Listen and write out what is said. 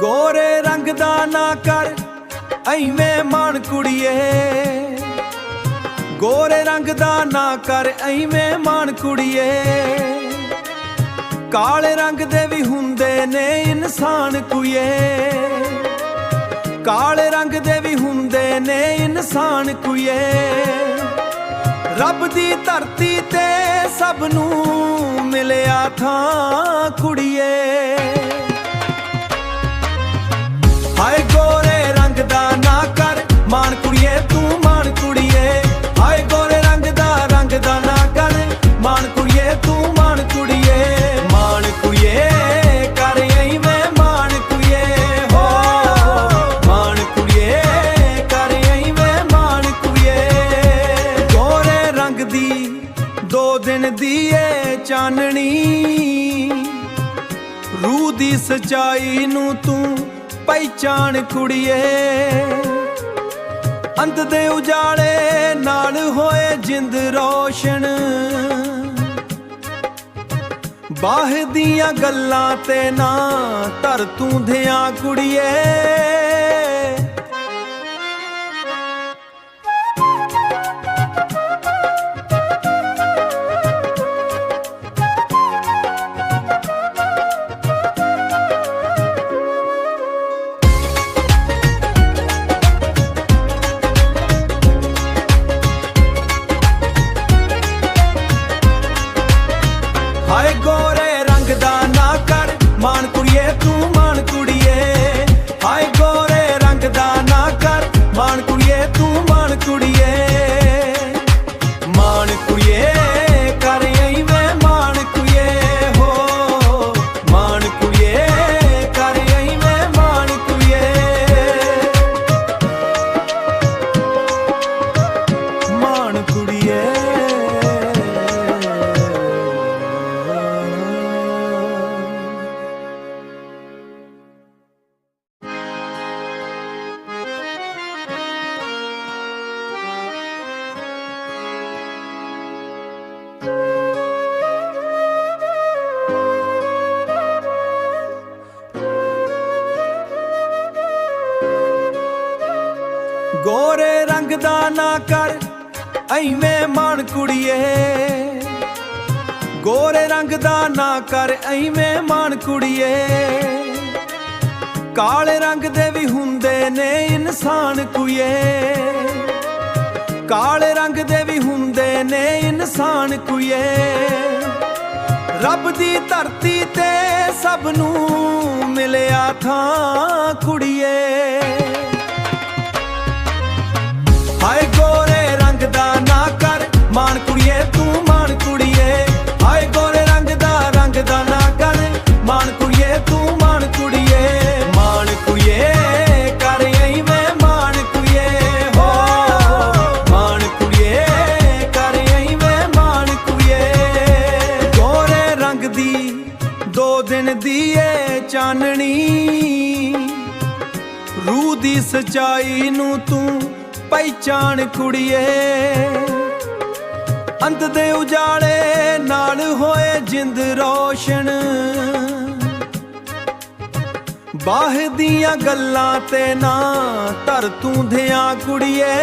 ਗੋਰੇ ਰੰਗ ਦਾ ਨਾ ਕਰ ਐਵੇਂ ਮਾਣ ਕੁੜੀਏ, ਗੋਰੇ ਰੰਗ ਦਾ ਨਾ ਕਰ ਐਵੇਂ ਮਾਣ ਕੁੜੀਏ। ਕਾਲੇ ਰੰਗ ਦੇ ਵੀ ਹੁੰਦੇ ਨੇ ਇਨਸਾਨ ਕੁੜੀਏ, ਕਾਲੇ ਰੰਗ ਦੇ ਵੀ ਹੁੰਦੇ ਨੇ ਇਨਸਾਨ ਕੁੜੀਏ। ਰੱਬ ਦੀ ਧਰਤੀ ਤੇ ਸਭ ਨੂੰ ਮਿਲਿਆ ਥਾਂ ਕੁੜੀਏ। ਹਾਏ ਗੋਰੇ ਰੰਗ ਦਾ ਨਾ ਕਰ ਮਾਣ ਕੁੜੀਏ, ਤੂੰ ਮਾਣ ਕੁੜੀਏ। ਹਾਏ ਗੋਰੇ ਰੰਗ ਦਾ ਨਾ ਕਰ ਮਾਣ ਕੁੜੀਏ, ਤੂੰ ਮਾਣ ਕੁੜੀਏ। ਮਾਣ ਕੁੜੀਏ ਕਰ ਐਵੇਂ ਮਾਣ ਕੁੜੀਏ, ਹੋ ਮਾਣ ਕੁੜੀਏ ਕਰ ਐਵੇਂ ਮਾਣ ਕੁੜੀਏ। ਗੋਰੇ ਰੰਗ ਦੀ 2 ਦਿਨ ਦੀ ਏ ਚਾਨਣੀ, ਰੂਹ ਦੀ ਸਚਾਈ ਨੂੰ ਤੂੰ ਪਹਿਚਾਣ ਕੁੜੀਏ। ਅੰਤ ਦੇ ਉਜਾਲੇ ਨਾਲ ਹੋਏ ਜਿੰਦ ਰੋਸ਼ਨ, ਬਾਹ ਦੀਆਂ ਗੱਲਾਂ ਤੇ ਨਾ ਧਰ ਤੂੰ ਧਿਆਨ ਕੁੜੀਏ। ਹਾਏ ਗੋਰੇ ਰੰਗ ਦਾ ਨਾ ਕਰ ਮਾਣ ਕੁੜੀਏ, ਤੂੰ ਮਾਣ ਕੁੜੀਏ। ਹਾਏ ਗੋਰੇ ਰੰਗ ਦਾ ਨਾ ਕਰ ਮਾਣ ਕੁੜੀਏ, ਤੂੰ ਮਾਣ ਕੁੜੀਏ। ਮਾਣ ਕੁੜੀਏ ਕਰ ਐਵੇਂ ਮਾਣ ਕੁੜੀਏ, ਹੋ ਮਾਣ ਕੁੜੀਏ ਕਰ ਐਵੇਂ ਮਾਣ ਕੁੜੀਏ। ਮਾਣ ਕੁੜੀਏ। ਗੋਰੇ ਰੰਗ ਦਾ ਨਾ ਕਰ ਐਵੇਂ ਮਾਣ ਕੁੜੀਏ, ਗੋਰੇ ਰੰਗ ਦਾ ਨਾ ਕਰ ਐਵੇਂ ਮਾਣ ਕੁੜੀਏ। ਕਾਲੇ ਰੰਗ ਦੇ ਵੀ ਹੁੰਦੇ ਨੇ ਇਨਸਾਨ ਕੁੜੀਏ, ਕਾਲੇ ਰੰਗ ਦੇ ਵੀ ਹੁੰਦੇ ਨੇ ਇਨਸਾਨ ਕੁੜੀਏ। ਰੱਬ ਦੀ ਧਰਤੀ ਤੇ ਸਭ ਨੂੰ ਮਿਲਿਆ ਥਾਂ ਕੁੜੀਏ। ਹਾਏ ਗੋਰੇ ਰੰਗ ਦਾ ਨਾ ਕਰ ਮਾਣ ਕੁੜੀਏ, ਤੂੰ ਮਾਣ ਕੁੜੀਏ। ਹਾਏ ਗੋਰੇ ਰੰਗ ਦਾ ਨਾ ਕਰ ਮਾਣ ਕੁੜੀਏ, ਤੂੰ ਮਾਣ ਕੁੜੀਏ। ਮਾਣ ਕੁੜੀਏ ਕਰ ਐਵੇਂ ਮਾਣ ਕੁੜੀਏ, ਹੋ ਮਾਣ ਕੁੜੀਏ ਕਰ ਐਵੇਂ ਮਾਣ ਕੁੜੀਏ। ਗੋਰੇ ਰੰਗ ਦੀ 2 ਦਿਨ ਦੀ ਏ ਚਾਨਣੀ, ਰੂਹ ਦੀ ਸਚਾਈ ਨੂੰ ਤੂੰ ਪਹਿਚਾਣ ਕੁੜੀਏ। ਅੰਤ ਦੇ ਉਜਾਲੇ ਨਾਲ ਹੋਏ ਜਿੰਦ ਰੋਸ਼ਨ, ਬਾਹ ਦੀਆਂ ਗੱਲਾਂ ਤੇ ਨਾ ਧਰ ਤੂੰ ਧਿਆਨ ਕੁੜੀਏ।